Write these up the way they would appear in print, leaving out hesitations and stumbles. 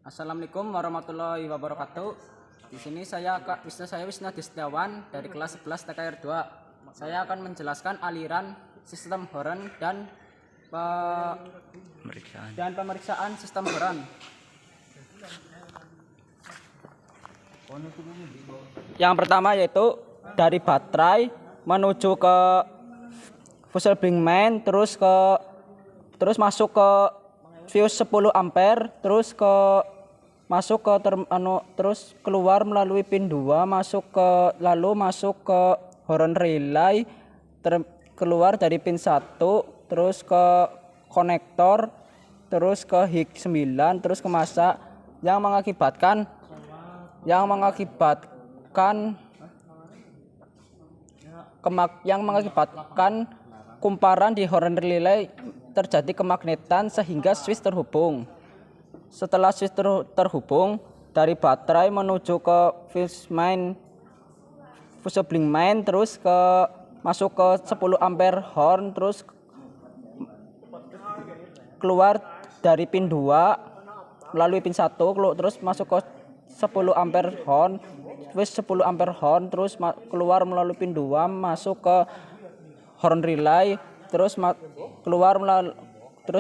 Assalamualaikum warahmatullahi wabarakatuh. Di sini saya Wisna Destiawan dari kelas 11 TKR 2. Saya akan menjelaskan aliran sistem Horon dan pemeriksaan sistem Horon. Yang pertama yaitu dari baterai menuju ke fuse bring main, terus masuk ke fuse 10 ampere, terus terus keluar melalui pin 2, masuk ke Horon relay, keluar dari pin 1, terus ke konektor, terus ke HIG 9, terus ke masa yang mengakibatkan kumparan di Horon relay terjadi kemagnetan sehingga switch terhubung. Setelah switch terhubung, dari baterai menuju ke fuse bring main, terus masuk ke 10 ampere Horon, terus keluar dari pin 2 melalui pin 1, terus masuk ke 10 ampere Horon, switch 10 ampere Horon, terus keluar melalui pin 2, masuk ke Horon relay, terus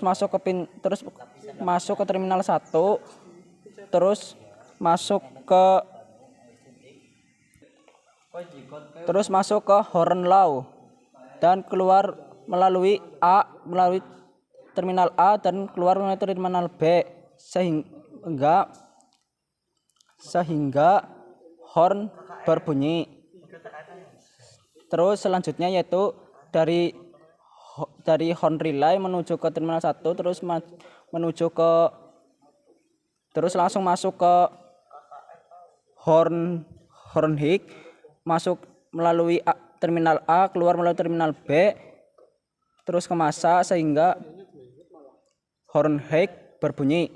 masuk ke terminal 1, terus masuk ke Horon low dan keluar melalui terminal A dan keluar melalui terminal B sehingga horn berbunyi. Terus selanjutnya yaitu dari Horon relay menuju ke terminal 1, terus langsung masuk ke Horon HIG, masuk melalui terminal A, keluar melalui terminal B, terus ke masa sehingga Horon HIG berbunyi.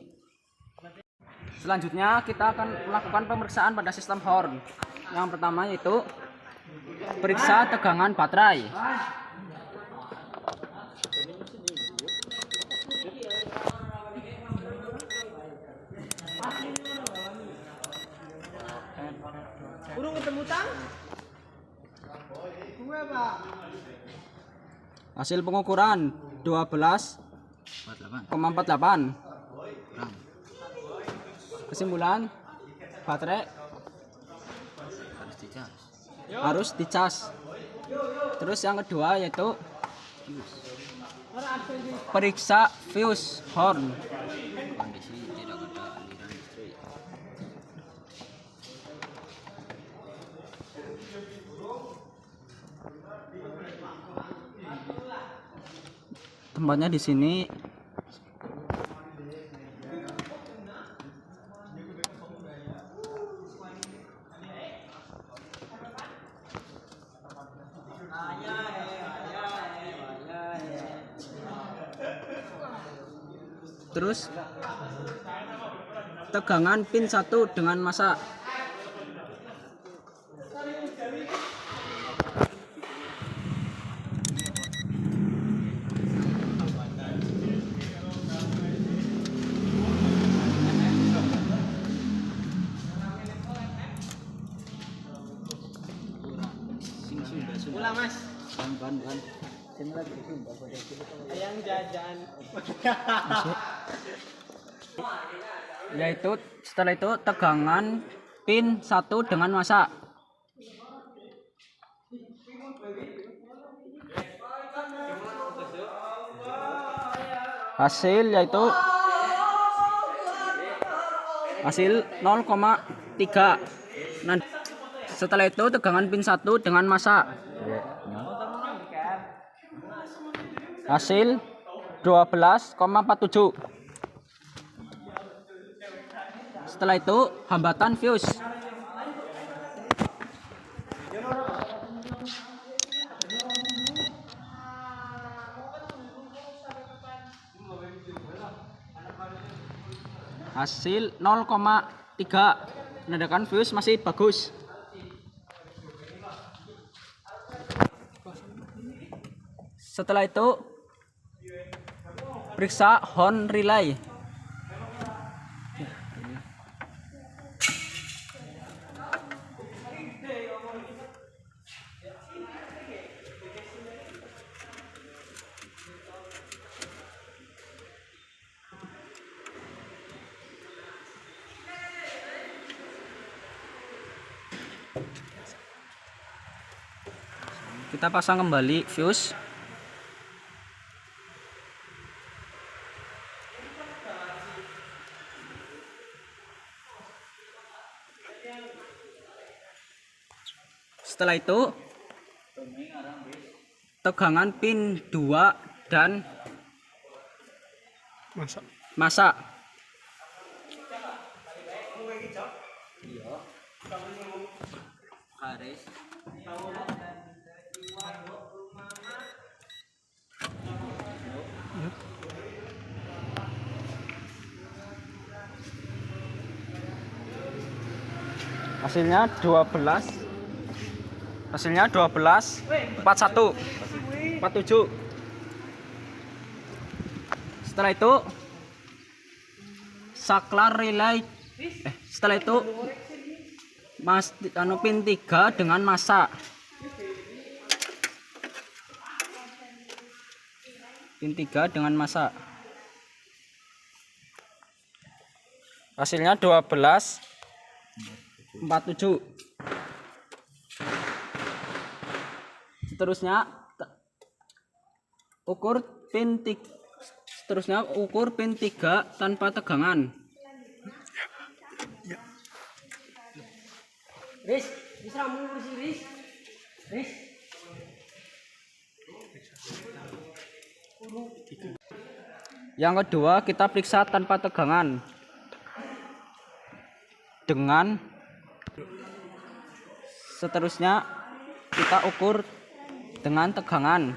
Selanjutnya kita akan melakukan pemeriksaan pada sistem Horon. Yang pertama yaitu periksa tegangan baterai. Hasil pengukuran 12,48. Kesimpulan, baterai harus dicas. Terus yang kedua yaitu periksa fuse Horon. Tempatnya di sini. Terus tegangan pin 1 dengan masa. Ulang mas. Ban. Ayang jajan. Yaitu setelah itu tegangan pin 1 dengan masa. Hasil 0,3. Nah, setelah itu tegangan pin 1 dengan masa. Hasil 12,47. Setelah itu hambatan fuse. Hasil 0,3. Menandakan fuse masih bagus. Setelah itu periksa Horon relay. Kita pasang kembali fuse. Setelah itu tegangan pin 2 dan masak. Hasilnya 41 47. Setelah itu saklar relay setelah itu pin 3 dengan masa. Pin 3 dengan masa. Hasilnya 1247. Seterusnya ukur pin 3 tanpa tegangan. Riz, ramu bersih Riz. Yang kedua kita periksa tanpa tegangan dengan seterusnya kita ukur dengan tegangan.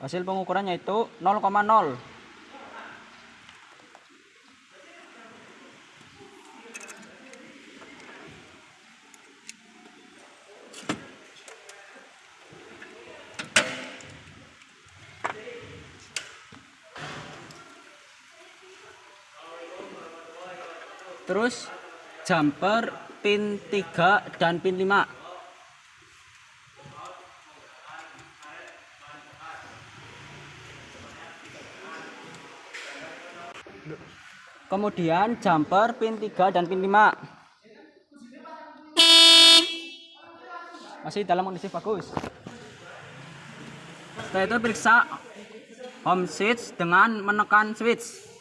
Hasil pengukurannya itu 0,0. Terus jumper pin 3 dan pin 5. Kemudian jumper pin 3 dan pin 5. Masih dalam kondisi bagus. Setelah itu periksa home switch dengan menekan switch.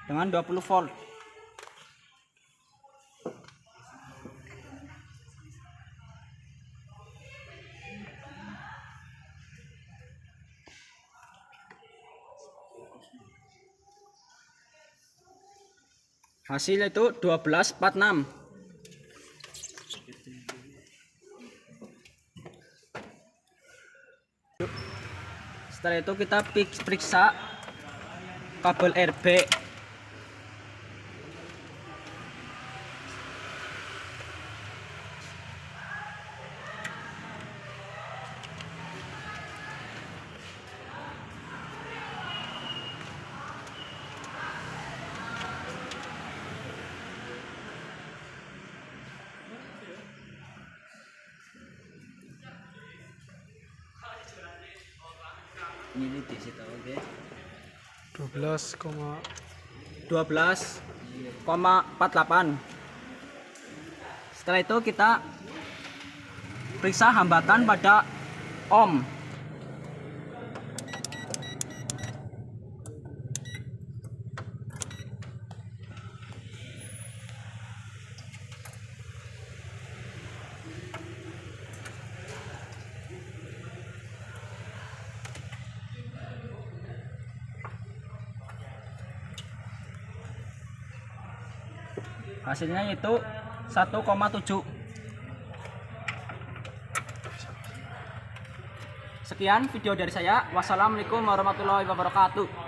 Dengan 20 volt. Hasil itu 1246. Setelah itu kita periksa kabel RB. Ini di situ, oke. 12,48. Setelah itu kita periksa hambatan pada ohm. Hasilnya itu 1,7. Sekian video dari saya. Wassalamualaikum warahmatullahi wabarakatuh.